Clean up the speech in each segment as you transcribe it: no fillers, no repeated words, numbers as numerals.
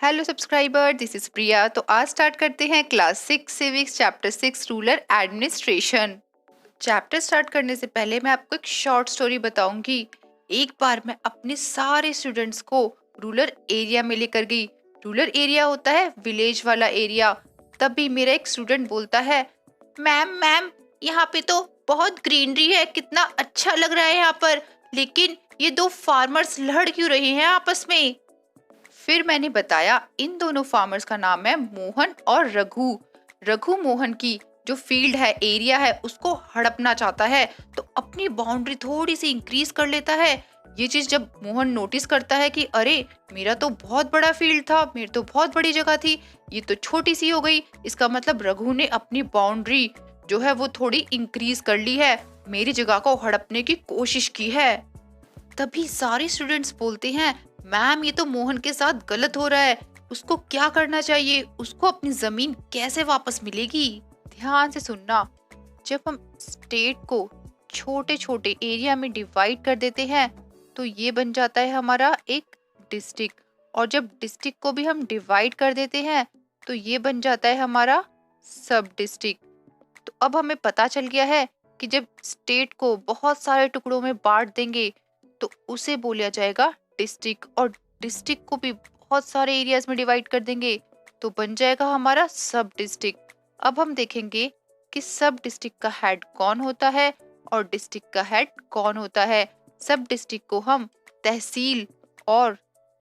Hello subscriber, this is प्रिया। तो आज start करते हैं class 6 civics chapter 6 rural administration. Chapter start करने से पहले मैं आपको एक शॉर्ट स्टोरी बताऊंगी। एक बार मैं अपने सारे स्टूडेंट्स को रूरल एरिया में लेकर गई। रूरल एरिया होता है विलेज वाला एरिया। तभी मेरा एक स्टूडेंट बोलता है, मैम मैम, यहाँ पे तो बहुत ग्रीनरी है, कितना अच्छा लग रहा है यहाँ पर, लेकिन ये दो फार्मर्स लड़ क्यों रहे हैं आपस में। फिर मैंने बताया इन दोनों फार्मर्स का नाम है मोहन और रघु। रघु मोहन की जो फील्ड है, एरिया है, उसको हड़पना चाहता है, तो अपनी बाउंड्री थोड़ी सी इंक्रीज कर लेता है। ये चीज जब मोहन नोटिस करता है कि अरे, मेरा तो बहुत बड़ा फील्ड था, मेरी तो बहुत बड़ी जगह थी, ये तो छोटी सी हो गई, इसका मतलब रघु ने अपनी बाउंड्री जो है वो थोड़ी इंक्रीज कर ली है, मेरी जगह को हड़पने की कोशिश की है। तभी सारे स्टूडेंट्स बोलते हैं, मैम ये तो मोहन के साथ गलत हो रहा है, उसको क्या करना चाहिए, उसको अपनी जमीन कैसे वापस मिलेगी। ध्यान से सुनना, जब हम स्टेट को छोटे छोटे एरिया में डिवाइड कर देते हैं तो ये बन जाता है हमारा एक डिस्ट्रिक्ट, और जब डिस्ट्रिक्ट को भी हम डिवाइड कर देते हैं तो ये बन जाता है हमारा सब डिस्ट्रिक्ट। तो अब हमें पता चल गया है कि जब स्टेट को बहुत सारे टुकड़ों में बांट देंगे तो उसे बोला जाएगा डिस्ट्रिक्ट, और डिस्ट्रिक्ट को भी बहुत सारे एरियाज में डिवाइड कर देंगे तो बन जाएगा हमारा सब डिस्ट्रिक्ट। अब हम देखेंगे कि सब डिस्ट्रिक्ट का हेड कौन होता है और डिस्ट्रिक्ट का हेड कौन होता है। सब डिस्ट्रिक्ट को हम तहसील और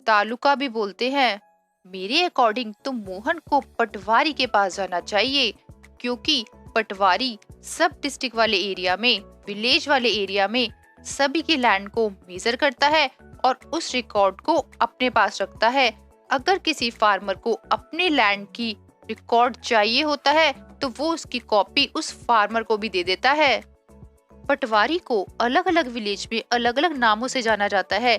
तालुका भी बोलते हैं। मेरे अकॉर्डिंग तो मोहन को पटवारी के पास जाना चाहिए, क्योंकि पटवारी सब डिस्ट्रिक्ट वाले एरिया में, विलेज वाले एरिया में सभी की लैंड को मेजर करता है और उस रिकॉर्ड को अपने पास रखता है। अगर किसी फार्मर को अपने लैंड की रिकॉर्ड चाहिए होता है तो वो उसकी कॉपी उस फार्मर को भी दे देता है। पटवारी को अलग अलग विलेज में अलग अलग नामों से जाना जाता है।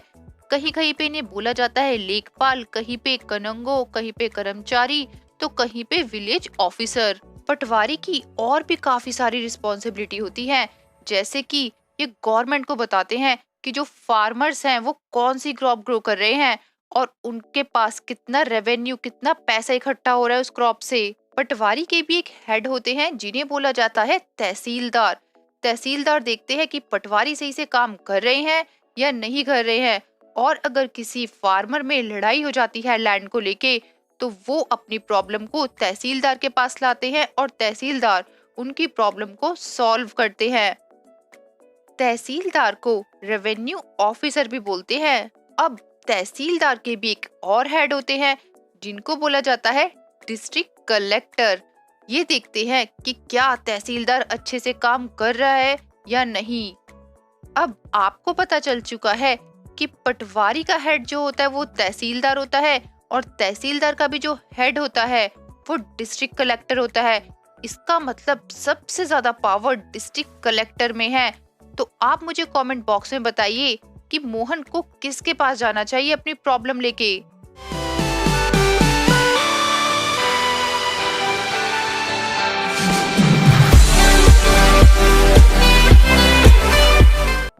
कहीं कहीं पे इन्हें बोला जाता है लेखपाल, कहीं पे कनंगो, कहीं पे कर्मचारी, तो कहीं पे विलेज ऑफिसर। पटवारी की और भी काफी सारी रिस्पॉन्सिबिलिटी होती है, जैसे कि ये गवर्नमेंट को बताते हैं कि जो फार्मर्स हैं वो कौन सी क्रॉप ग्रो कर रहे हैं और उनके पास कितना रेवेन्यू, कितना पैसा इकट्ठा हो रहा है उस क्रॉप से। पटवारी के भी एक हेड होते हैं जिन्हें बोला जाता है तहसीलदार। तहसीलदार देखते हैं कि पटवारी सही से काम कर रहे हैं या नहीं कर रहे हैं, और अगर किसी फार्मर में लड़ाई हो जाती है लैंड को लेके तो वो अपनी प्रॉब्लम को तहसीलदार के पास लाते हैं और तहसीलदार उनकी प्रॉब्लम को सॉल्व करते हैं। तहसीलदार को रेवेन्यू ऑफिसर भी बोलते हैं। अब तहसीलदार के भी एक और हेड होते हैं जिनको बोला जाता है डिस्ट्रिक्ट कलेक्टर। ये देखते हैं कि क्या तहसीलदार अच्छे से काम कर रहा है या नहीं। अब आपको पता चल चुका है कि पटवारी का हेड जो होता है वो तहसीलदार होता है, और तहसीलदार का भी जो हेड होता है वो डिस्ट्रिक्ट कलेक्टर होता है। इसका मतलब सबसे ज्यादा पावर डिस्ट्रिक्ट कलेक्टर में है। तो आप मुझे कमेंट बॉक्स में बताइए कि मोहन को किसके पास जाना चाहिए अपनी प्रॉब्लम लेके।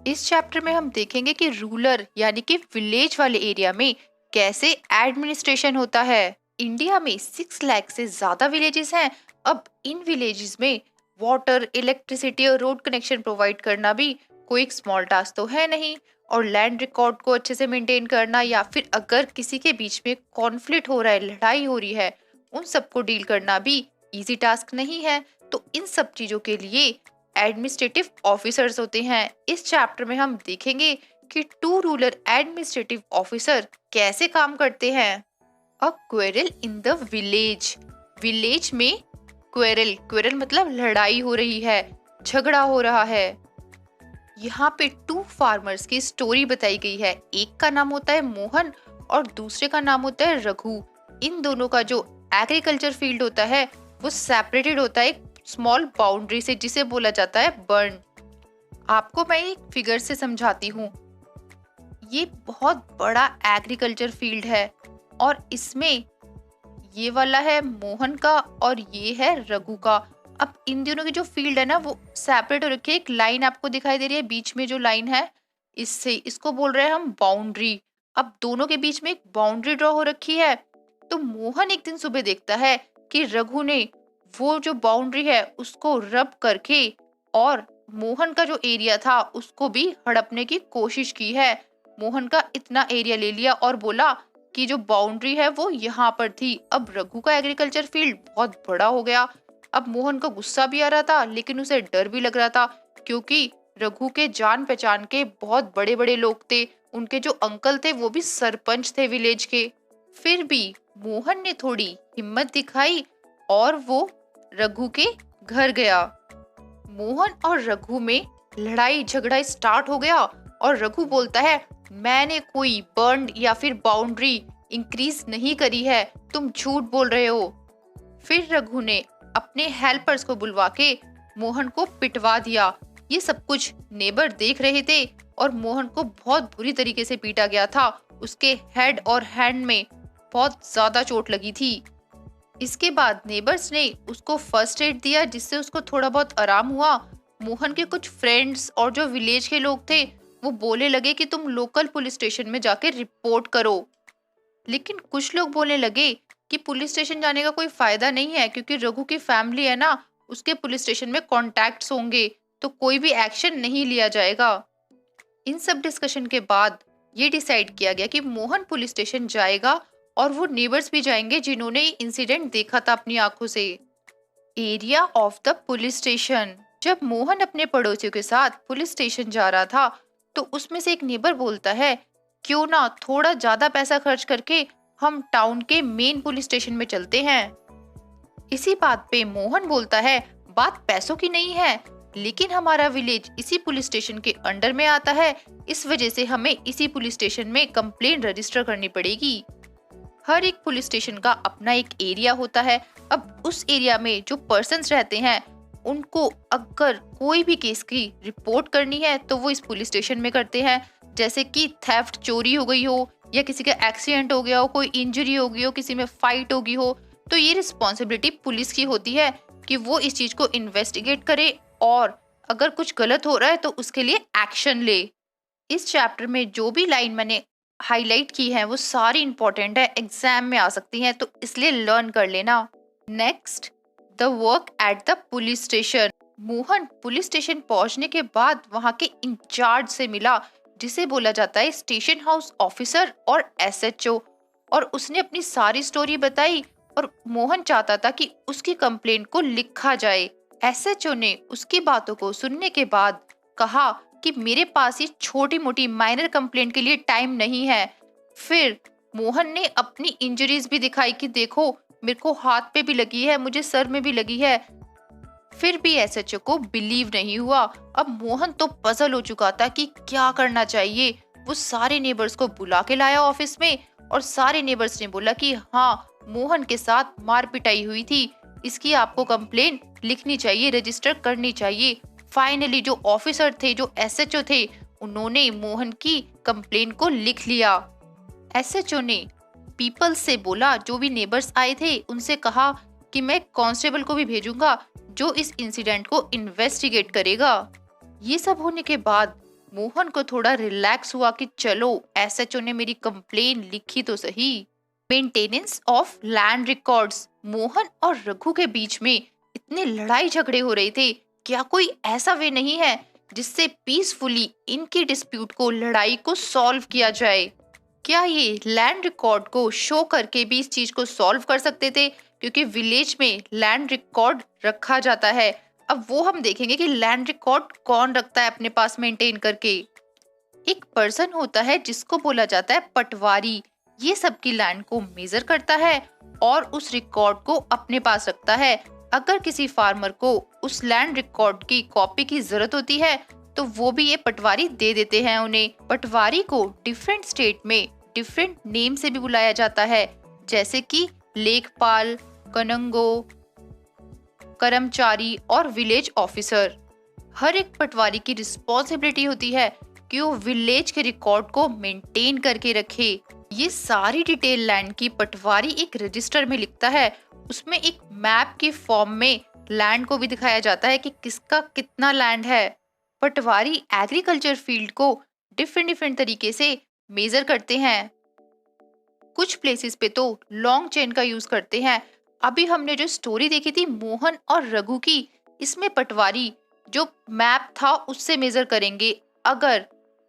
इस चैप्टर में हम देखेंगे कि रूरल यानी कि विलेज वाले एरिया में कैसे एडमिनिस्ट्रेशन होता है। इंडिया में 6 लाख से ज्यादा विलेजेस हैं। अब इन विलेजेस में वाटर, इलेक्ट्रिसिटी और रोड कनेक्शन प्रोवाइड करना भी कोई स्मॉल टास्क तो है नहीं, और लैंड रिकॉर्ड को अच्छे से मेंटेन करना, या फिर अगर किसी के बीच में कॉन्फ्लिक्ट हो रहा है, लड़ाई हो रही है, उन सबको डील करना भी इजी टास्क नहीं है। तो इन सब चीजों के लिए एडमिनिस्ट्रेटिव ऑफिसर्स होते हैं। इस चैप्टर में हम देखेंगे कि 2 रूरल एडमिनिस्ट्रेटिव ऑफिसर कैसे काम करते हैं। A quarrel in the village. Village में क्वेरल, क्वेरल मतलब लड़ाई हो रही है, झगड़ा हो रहा है। यहाँ पे 2 फार्मर्स की स्टोरी बताई गई है। एक का नाम होता है मोहन और दूसरे का नाम होता है रघु। इन दोनों का जो एग्रीकल्चर फील्ड होता है वो सेपरेटेड होता है एक स्मॉल बाउंड्री से, जिसे बोला जाता है बर्न। आपको मैं एक फिगर से समझाती हूँ। ये बहुत बड़ा एग्रीकल्चर फील्ड है और इसमें ये वाला है मोहन का और ये है रघु का। अब इन दोनों की जो फील्ड है ना वो सेपरेट हो रखी है। एक लाइन आपको दिखाई दे रही है बीच में, जो लाइन है इससे, इसको बोल रहे हैं हम बाउंड्री। अब दोनों के बीच में एक बाउंड्री ड्रॉ हो रखी है। तो मोहन एक दिन सुबह देखता है कि रघु ने वो जो बाउंड्री है उसको रब करके और मोहन का जो एरिया था उसको भी हड़पने की कोशिश की है। मोहन का इतना एरिया ले लिया और बोला कि जो बाउंड्री है वो यहाँ पर थी। अब रघु का एग्रीकल्चर फील्ड बहुत बड़ा हो गया। अब मोहन को गुस्सा भी आ रहा था लेकिन उसे डर भी लग रहा था, क्योंकि रघु के जान पहचान के बहुत बड़े बड़े लोग थे। उनके जो अंकल थे वो भी सरपंच थे विलेज के। फिर भी मोहन ने थोड़ी हिम्मत दिखाई और वो रघु के घर गया। मोहन और रघु में लड़ाई झगड़ा स्टार्ट हो गया और रघु बोलता है, मैंने कोई बर्न या फिर बाउंड्री इंक्रीज नहीं करी है, तुम झूठ बोल रहे हो। फिर रघु ने अपने हेल्पर्स को बुलवा के मोहन को पिटवा दिया। ये सब कुछ नेबर देख रहे थे और मोहन को बहुत बुरी तरीके से पीटा गया था। उसके हेड और हैंड में बहुत ज्यादा चोट लगी थी। इसके बाद नेबर्स ने उसको फर्स्ट एड दिया जिससे उसको थोड़ा बहुत आराम हुआ। मोहन के कुछ फ्रेंड्स और जो विलेज के लोग थे वो बोलने लगे कि तुम लोकल पुलिस स्टेशन में जाके रिपोर्ट करो, लेकिन कुछ लोग बोलने लगे कि पुलिस स्टेशन जाने का कोई फायदा नहीं है, क्योंकि रघु की फैमिली है ना, उसके पुलिस स्टेशन में कॉन्टैक्ट्स होंगे तो कोई भी एक्शन नहीं लिया जाएगा। इन सब डिस्कशन के बाद ये डिसाइड किया गया कि मोहन पुलिस स्टेशन जाएगा और वो नेबर्स भी जाएंगे जिन्होंने इंसिडेंट देखा था अपनी आंखों से। Area of the police station. जब मोहन अपने पड़ोसियों के साथ पुलिस स्टेशन जा रहा था तो उसमें से एक नेबर बोलता है, क्यों ना थोड़ा ज्यादा पैसा खर्च करके हम टाउन के मेन पुलिस स्टेशन में चलते हैं। इसी बात पे मोहन बोलता है, बात पैसों की नहीं है, लेकिन हमारा विलेज इसी पुलिस स्टेशन के अंडर में आता है, इस वजह से हमें इसी पुलिस स्टेशन में कंप्लेंट रजिस्टर करनी पड़ेगी। हर एक पुलिस स्टेशन का अपना एक एरिया होता है। अब उस एरिया में जो पर्सन्स रहते हैं उनको अगर कोई भी केस की रिपोर्ट करनी है तो वो इस पुलिस स्टेशन में करते हैं। जैसे कि थेफ्ट, चोरी हो गई हो या किसी का एक्सीडेंट हो गया हो, कोई इंजरी हो गई हो, किसी में फाइट होगी हो, तो ये रिस्पॉन्सिबिलिटी पुलिस की होती है कि वो इस चीज को इन्वेस्टिगेट करे और अगर कुछ गलत हो रहा है तो उसके लिए एक्शन ले। इस चैप्टर में जो भी लाइन मैंने हाईलाइट की है वो सारी इंपॉर्टेंट है, एग्जाम में आ सकती हैं, तो इसलिए लर्न कर लेना। Next, the work at the police station. Mohan police station पहुंचने के बाद वहां के इंचार्ज से मिला जिसे बोला जाता है स्टेशन हाउस ऑफिसर और एसएचओ, और उसने अपनी सारी स्टोरी बताई और मोहन चाहता था कि उसकी कंप्लेंट को लिखा जाए। एसएचओ ने उसकी बातों को सुनने के बाद कहा कि मेरे पास ये छोटी मोटी माइनर कंप्लेंट के लिए टाइम नहीं है। फिर मोहन ने अपनी इंजरीज भी दिखाई कि देखो मेरे को हाथ पे भी लगी है, मुझे सर में भी लगी है। फिर भी एसएचओ को बिलीव नहीं हुआ। अब मोहन तो पजल हो चुका था कि क्या करना चाहिए। वो सारे नेबर्स को बुला के लाया ऑफिस में और सारे नेबर्स ने बोला कि हाँ, मोहन के साथ मार पिटाई हुई थी, इसकी आपको कंप्लेन लिखनी चाहिए, रजिस्टर करनी चाहिए। फाइनली जो ऑफिसर थे, जो एसएचओ थे, उन्होंने मोहन की कंप्लेन को लिख लिया। एसएचओ ने पीपल से बोला, जो भी नेबर्स आए थे उनसे कहा कि मैं कांस्टेबल को भी भेजूंगा जो इस इंसिडेंट को इन्वेस्टिगेट करेगा। ये सब होने के बाद मोहन को थोड़ा रिलैक्स हुआ कि चलो एसएचओ ने मेरी कंप्लेन लिखी तो सही। Maintenance of land records. Mohan और रघु के बीच में इतने लड़ाई झगड़े हो रहे थे, क्या कोई ऐसा वे नहीं है जिससे पीसफुली इनकी डिस्प्यूट को, लड़ाई को सॉल्व किया जाए? क्या ये लैंड रिकॉर्ड को शो करके भी इस चीज को सॉल्व कर सकते थे? क्योंकि विलेज में लैंड रिकॉर्ड रखा जाता है। अब वो हम देखेंगे कि लैंड रिकॉर्ड कौन रखता है अपने पास मेंटेन करके। एक पर्सन होता है जिसको बोला जाता है पटवारी। ये सबकी लैंड को मेजर करता है और उस रिकॉर्ड को अपने पास रखता है। अगर किसी फार्मर को उस लैंड रिकॉर्ड की कॉपी की जरूरत होती है तो वो भी ये पटवारी दे देते हैं उन्हें। पटवारी को डिफरेंट स्टेट में डिफरेंट नेम से भी बुलाया जाता है, जैसे कि लेखपाल, कनंगो, कर्मचारी और विलेज ऑफिसर। हर एक पटवारी की रिस्पॉन्सिबिलिटी होती है कि वो विलेज के रिकॉर्ड को मेंटेन करके रखे। ये सारी डिटेल लैंड की पटवारी एक रजिस्टर में लिखता है। उसमें एक मैप के फॉर्म में लैंड को भी दिखाया जाता है कि किसका कितना लैंड है। पटवारी एग्रीकल्चर फील्ड को डिफरेंट डिफरेंट तरीके से मेजर करते हैं। कुछ प्लेसेस पे तो लॉन्ग चेन का यूज करते हैं। अभी हमने जो स्टोरी देखी थी मोहन और रघु की, इसमें पटवारी जो मैप था उससे मेजर करेंगे। अगर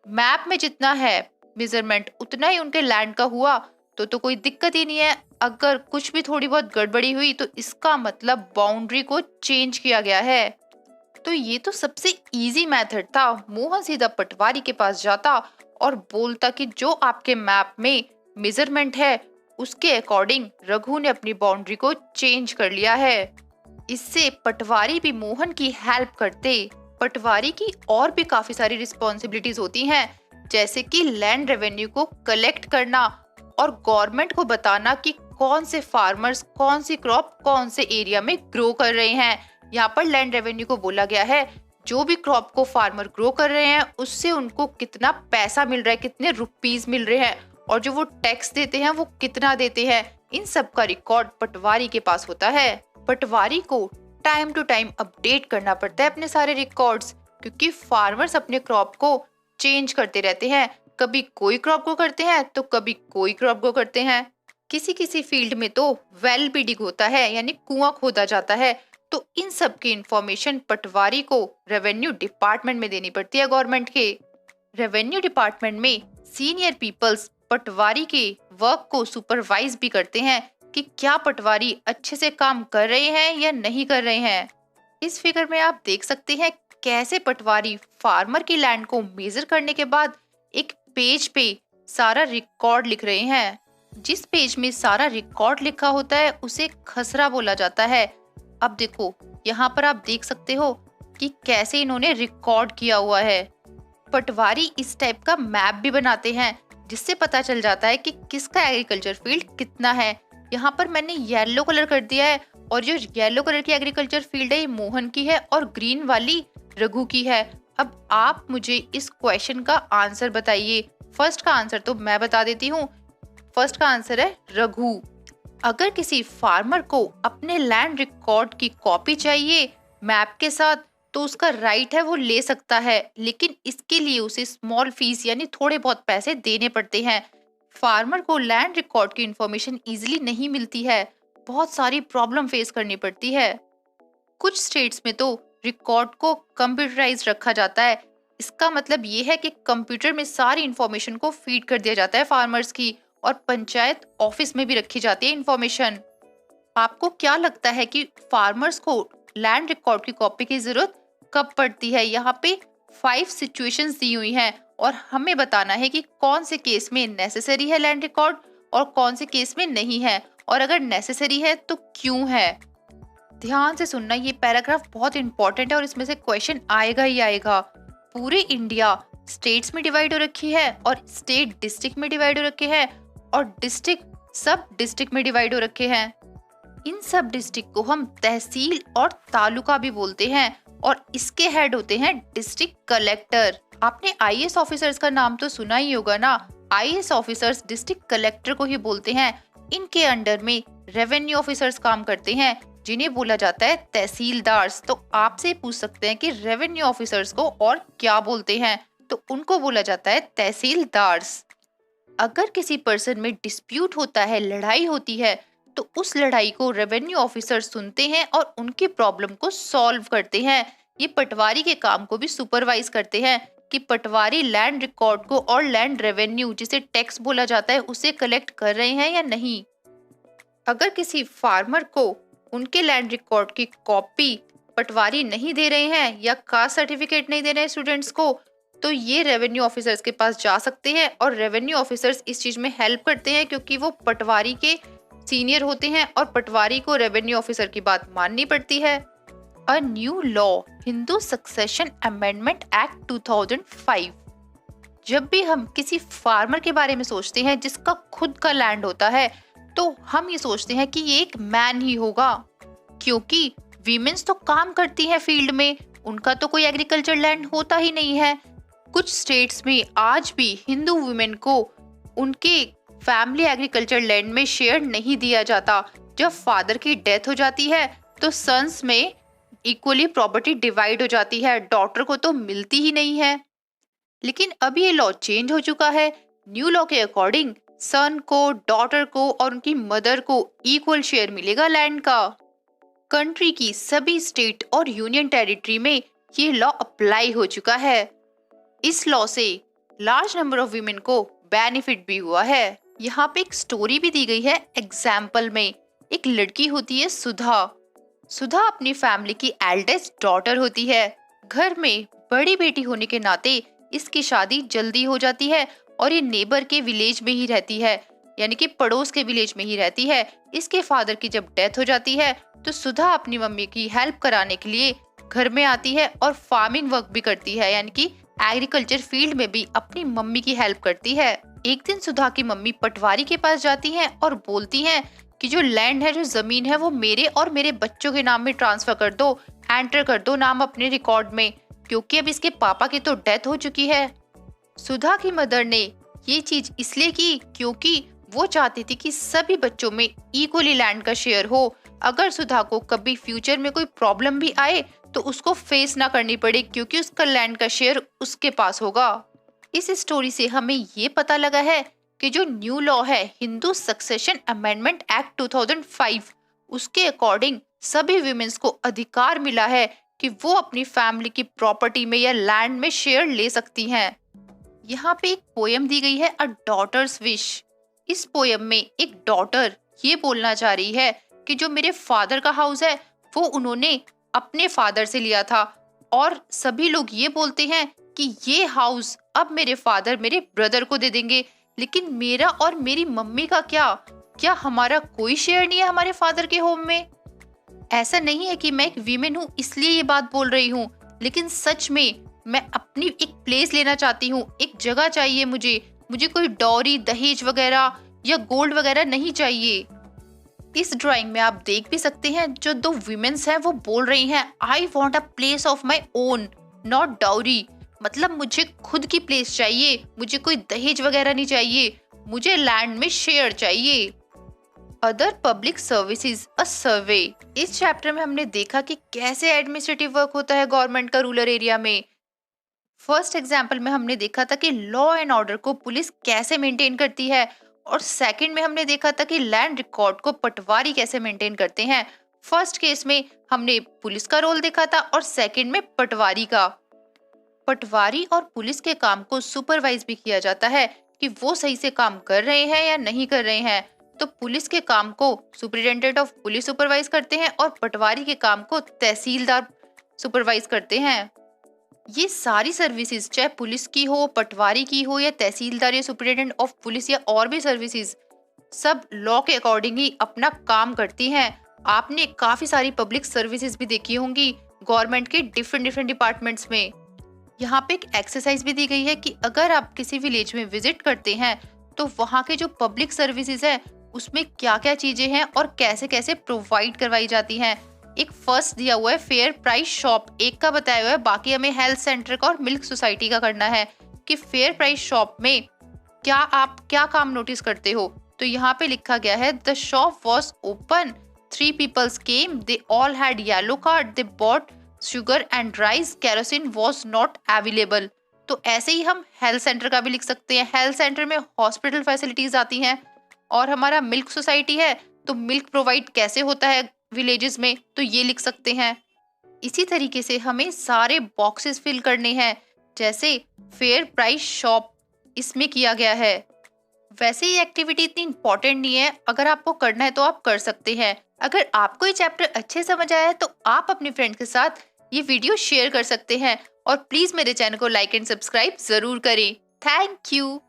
मैप में जितना है मेजरमेंट उतना ही उनके लैंड का हुआ तो कोई दिक्कत ही नहीं है। अगर कुछ भी थोड़ी बहुत गड़बड़ी हुई तो इसका मतलब बाउंड्री को चेंज किया गया है। तो ये तो सबसे इजी मेथड था। मोहन सीधा पटवारी के पास जाता और बोलता कि जो आपके मैप में मेजरमेंट है उसके अकॉर्डिंग रघु ने अपनी बाउंड्री को चेंज कर लिया है। इससे पटवारी भी मोहन की हेल्प करते। पटवारी की और भी काफी सारी रिस्पॉन्सिबिलिटीज होती हैं, जैसे कि लैंड रेवेन्यू को कलेक्ट करना और गवर्नमेंट को बताना कि कौन से फार्मर्स कौन सी क्रॉप कौन से एरिया में ग्रो कर रहे हैं। यहाँ पर लैंड रेवेन्यू को बोला गया है जो भी क्रॉप को फार्मर ग्रो कर रहे हैं उससे उनको कितना पैसा मिल रहा है, कितने रुपीस मिल रहे हैं, और जो वो टैक्स देते हैं वो कितना देते हैं। इन सब का रिकॉर्ड पटवारी के पास होता है। पटवारी को टाइम टू टाइम अपडेट करना पड़ता है अपने सारे रिकॉर्ड्स, क्योंकि फार्मर्स अपने क्रॉप को चेंज करते रहते हैं। कभी कोई क्रॉप को करते हैं तो कभी कोई क्रॉप को करते हैं। किसी किसी फील्ड में तो वेल भी डिग होता है, यानी कुआं खोदा जाता है। तो इन सब की इंफॉर्मेशन पटवारी को रेवेन्यू डिपार्टमेंट में देनी पड़ती है गवर्नमेंट के। रेवेन्यू डिपार्टमेंट में सीनियर पीपल्स पटवारी के वर्क को सुपरवाइज भी करते हैं कि क्या पटवारी अच्छे से काम कर रहे हैं या नहीं कर रहे हैं। इस फिगर में आप देख सकते हैं कैसे पटवारी फार्मर की लैंड को मेजर करने के बाद एक पेज पे सारा रिकॉर्ड लिख रहे हैं। जिस पेज में सारा रिकॉर्ड लिखा होता है उसे खसरा बोला जाता है। अब देखो यहाँ पर आप देख सकते हो कि कैसे इन्होंने रिकॉर्ड किया हुआ है। पटवारी इस टाइप का मैप भी बनाते हैं जिससे पता चल जाता है कि किसका एग्रीकल्चर फील्ड कितना है। यहाँ पर मैंने येलो कलर कर दिया है और जो येलो कलर की एग्रीकल्चर फील्ड है ये मोहन की है और ग्रीन वाली रघु की है। अब आप मुझे इस क्वेश्चन का आंसर बताइए। फर्स्ट का आंसर तो मैं बता देती हूँ। फर्स्ट का आंसर है रघु। अगर किसी फार्मर को अपने लैंड रिकॉर्ड की कॉपी चाहिए मैप के साथ तो उसका राइट है वो ले सकता है, लेकिन इसके लिए उसे स्मॉल फीस यानी थोड़े बहुत पैसे देने पड़ते हैं। फार्मर को लैंड रिकॉर्ड की इंफॉर्मेशन इजीली नहीं मिलती है, बहुत सारी प्रॉब्लम फेस करनी पड़ती है। कुछ स्टेट्स में तो रिकॉर्ड को कंप्यूटराइज रखा जाता है। इसका मतलब ये है कि कंप्यूटर में सारी इंफॉर्मेशन को फीड कर दिया जाता है फार्मर्स की, और पंचायत ऑफिस में भी रखी जाती है इंफॉर्मेशन। आपको क्या लगता है कि फार्मर्स को लैंड रिकॉर्ड की कॉपी की जरूरत कब पड़ती है? यहाँ पे 5 सिचुएशंस दी हुई हैं और हमें बताना है कि कौन से केस में नेसेसरी है लैंड रिकॉर्ड और कौन से केस में नहीं है, और अगर नेसेसरी है तो क्यों है। ध्यान से सुनना, ये पैराग्राफ बहुत इंपॉर्टेंट है और इसमें से क्वेश्चन आएगा ही आएगा। पूरे इंडिया स्टेट्स में डिवाइड हो रखी है और स्टेट डिस्ट्रिक्ट में डिवाइड हो रखे हैं और डिस्ट्रिक्ट सब डिस्ट्रिक्ट में डिवाइड हो रखे हैं। इन सब डिस्ट्रिक्ट को हम तहसील और तालुका भी बोलते हैं और इसके हेड होते हैं डिस्ट्रिक्ट कलेक्टर। आपने आईएएस ऑफिसर्स का नाम तो सुना ही होगा ना। आईएएस ऑफिसर्स डिस्ट्रिक्ट कलेक्टर को ही बोलते हैं। इनके अंडर में रेवेन्यू ऑफिसर्स काम करते हैं जिन्हें बोला जाता है तहसीलदार्स। तो आपसे पूछ सकते हैं कि रेवेन्यू ऑफिसर्स को और क्या बोलते हैं, तो उनको बोला जाता है तहसीलदार्स। अगर किसी पर्सन में डिस्प्यूट होता है, लड़ाई होती है, तो उस लड़ाई को रेवेन्यू ऑफिसर सुनते हैं और उनकी प्रॉब्लम को सॉल्व करते हैं। ये पटवारी के काम को भी सुपरवाइज करते हैं कि पटवारी लैंड रिकॉर्ड को और लैंड रेवेन्यू जिसे टैक्स बोला जाता है उसे कलेक्ट कर रहे हैं या नहीं। अगर किसी फार्मर को उनके लैंड रिकॉर्ड की कॉपी पटवारी नहीं दे रहे हैं या कास्ट सर्टिफिकेट नहीं दे रहे हैं स्टूडेंट्स को, तो ये रेवेन्यू ऑफिसर्स के पास जा सकते हैं और रेवेन्यू ऑफिसर्स इस चीज में हेल्प करते हैं क्योंकि वो पटवारी के सीनियर होते हैं और पटवारी को रेवेन्यू ऑफिसर की बात माननी पड़ती है। A new law, Hindu succession amendment act 2005। जब भी हम किसी फार्मर के बारे में सोचते हैं जिसका खुद का लैंड होता है तो हम ये सोचते हैं कि ये एक मैन ही होगा, क्योंकि वीमेन्स तो काम करती हैं फील्ड में, उनका तो कोई एग्रीकल्चर लैंड होता ही नहीं है। कुछ स्टेट्स में आज भी हिंदू वुमेन को उनके फैमिली एग्रीकल्चर लैंड में शेयर नहीं दिया जाता। जब फादर की डेथ हो जाती है तो सन्स में इक्वली प्रॉपर्टी डिवाइड हो जाती है, डॉटर को तो मिलती ही नहीं है। लेकिन अब ये लॉ चेंज हो चुका है। न्यू लॉ के अकॉर्डिंग सन को, डॉटर को और उनकी मदर को इक्वल शेयर मिलेगा लैंड का। कंट्री की सभी स्टेट और यूनियन टेरिटरी में ये लॉ अप्लाई हो चुका है। इस लॉ से लार्ज नंबर ऑफ वीमेन को बेनिफिट भी हुआ है। यहाँ पे एक स्टोरी भी दी गई है एग्जाम्पल में। एक लड़की होती है सुधा। सुधा अपनी फैमिली की एल्डेस्ट डॉटर होती है। घर में बड़ी बेटी होने के नाते इसकी शादी जल्दी हो जाती है और ये नेबर के विलेज में ही रहती है, यानी कि पड़ोस के विलेज में ही रहती है। इसके फादर की जब डेथ हो जाती है तो सुधा अपनी मम्मी की हेल्प कराने के लिए घर में आती है और फार्मिंग वर्क भी करती है, यानी कि एग्रीकल्चर फील्ड में भी अपनी मम्मी की हेल्प करती है। एक दिन सुधा की मम्मी पटवारी के पास जाती हैं और बोलती हैं कि जो लैंड है, जो जमीन है, वो मेरे और मेरे बच्चों के नाम में ट्रांसफर कर दो, एंटर कर दो नाम अपने रिकॉर्ड में, क्योंकि अब इसके पापा की तो डेथ हो चुकी है। सुधा की मदर ने ये चीज इसलिए की क्योंकि वो चाहती थी कि सभी बच्चों में इक्वली लैंड का शेयर हो। अगर सुधा को कभी फ्यूचर में कोई प्रॉब्लम भी आए तो उसको फेस ना करनी पड़े, क्योंकि उसका लैंड का शेयर उसके पास होगा। इस स्टोरी से हमें ये पता लगा है कि जो न्यू लॉ है, हिंदू सक्सेशन अमेंडमेंट एक्ट 2005, उसके अकॉर्डिंग सभी विमेन्स को अधिकार मिला है कि वो अपनी फैमिली की प्रॉपर्टी में या लैंड में शेयर ले सकती हैं। यहाँ पे एक पोयम दी गई है, अ डॉटर्स विश। इस पोयम में एक डॉटर ये बोलना चाह रही है कि जो मेरे फादर का हाउस है वो उन्होंने अपने फादर से लिया था, और सभी लोग ये बोलते हैं कि ये हाउस अब मेरे फादर मेरे ब्रदर को दे देंगे, लेकिन मेरा और मेरी मम्मी का क्या हमारा कोई शेयर नहीं है हमारे फादर के होम में? ऐसा नहीं है कि मैं एक वीमेन हूँ इसलिए ये बात बोल रही हूँ, लेकिन सच में मैं अपनी एक प्लेस लेना चाहती हूँ, एक जगह चाहिए मुझे कोई डॉरी, दहेज वगैरह या गोल्ड वगैरह नहीं चाहिए। इस ड्राइंग में आप देख भी सकते हैं जो दो वीमेन्स हैं वो बोल रही हैं, I want a place of my own, not dowry. मतलब मुझे खुद की प्लेस चाहिए, मुझे कोई दहेज वगैरह नहीं चाहिए, मुझे लैंड में शेयर चाहिए। अदर पब्लिक सर्विसेज, अ सर्वे। इस चैप्टर में हमने देखा कि कैसे एडमिनिस्ट्रेटिव वर्क होता है गवर्नमेंट का रूरल एरिया में। फर्स्ट एग्जाम्पल में हमने देखा था कि लॉ एंड ऑर्डर को पुलिस कैसे मेंटेन करती है, और सेकंड में हमने देखा था कि लैंड रिकॉर्ड को पटवारी कैसे मेंटेन करते हैं। फर्स्ट केस में हमने पुलिस का रोल देखा था और सेकंड में पटवारी का। पटवारी और पुलिस के काम को सुपरवाइज भी किया जाता है कि वो सही से काम कर रहे हैं या नहीं कर रहे हैं। तो पुलिस के काम को सुपरिटेंडेंट ऑफ पुलिस सुपरवाइज करते हैं और पटवारी के काम को तहसीलदार सुपरवाइज करते हैं। ये सारी सर्विसेज, चाहे पुलिस की हो, पटवारी की हो, या तहसीलदार या सुपरिटेंडेंट ऑफ पुलिस या और भी सर्विसेज, सब लॉ के अकॉर्डिंग ही अपना काम करती हैं। आपने काफी सारी पब्लिक सर्विसेज भी देखी होंगी गवर्नमेंट के डिफरेंट डिपार्टमेंट्स में। यहाँ पे एक एक्सरसाइज भी दी गई है कि अगर आप किसी विलेज में विजिट करते हैं तो वहाँ के जो पब्लिक सर्विसेज है उसमें क्या क्या चीजें हैं और कैसे कैसे प्रोवाइड करवाई जाती हैं। एक फर्स्ट दिया हुआ है फेयर प्राइस शॉप, एक का बताया हुआ है, बाकी हमें हेल्थ सेंटर का और मिल्क सोसाइटी का करना है कि फेयर प्राइस शॉप में आप क्या काम नोटिस करते हो। तो यहाँ पे लिखा गया है, the shop was open, 3 peoples came, they all had yellow card, they bought sugar and rice, kerosene was not available. तो ऐसे ही हम हेल्थ सेंटर का भी लिख सकते हैं। हेल्थ सेंटर में हॉस्पिटल फैसिलिटीज आती हैं। और हमारा मिल्क सोसाइटी है तो मिल्क प्रोवाइड कैसे होता है विलेजेस में, तो ये लिख सकते हैं। इसी तरीके से हमें सारे बॉक्सेस फिल करने हैं, जैसे फेयर प्राइस शॉप इसमें किया गया है। वैसे ये एक्टिविटी इतनी इम्पोर्टेंट नहीं है, अगर आपको करना है तो आप कर सकते हैं। अगर आपको ये चैप्टर अच्छे समझ आया है तो आप अपने फ्रेंड्स के साथ ये वीडियो शेयर कर सकते हैं, और प्लीज मेरे चैनल को लाइक एंड सब्सक्राइब जरूर करें। Thank you.